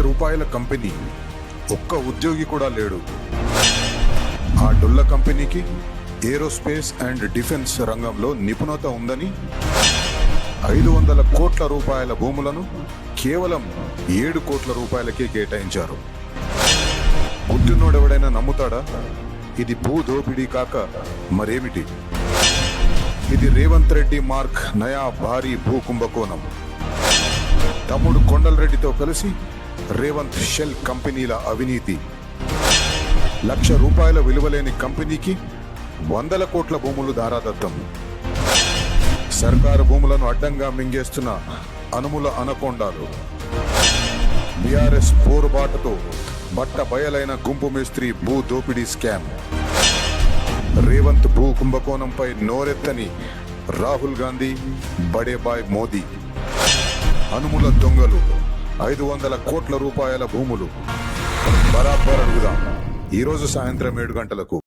రూపాయల కంపెనీ, ఒక్క ఉద్యోగి కూడా లేడు. ఆ డొల్ల కంపెనీకి ఏరోస్పేస్ అండ్ డిఫెన్స్ రంగంలో నిపుణత ఉందని 500 కోట్ల రూపాయల భూములను కేవలం 7 కోట్ల రూపాయలకే కేటాయించారు. పుట్టినోడెవడైనా నమ్ముతాడా? ఇది భూ దోపిడీ కాక మరేమిటి? ఇది రేవంత్ రెడ్డి మార్క్ నయా భారీ భూ కుంభకోణం. తమ్ముడు కొండలరెడ్డితో కలిసి రేవంత్ షెల్ కంపెనీల అవినీతి. 1,00,000 రూపాయల విలువలేని కంపెనీకి 100 కోట్ల భూములు దారాదత్తం. సర్కారు భూములను అడ్డంగా మింగేస్తున్న అనుముల అనకొండాలు. బీఆర్ఎస్ పోరుబాటుతో బట్ట బయలైన గుంపు మేస్త్రి భూ దోపిడీ స్కామ్. రేవంత్ భూ కుంభకోణంపై నోరెత్తని రాహుల్ గాంధీ, బడేబాయ్ మోదీ. అనుముల దొంగలు, 500 కోట్ల రూపాయల భూములు. బరాబర్ అడుగుదాం ఈరోజు సాయంత్రం 7 గంటలకు.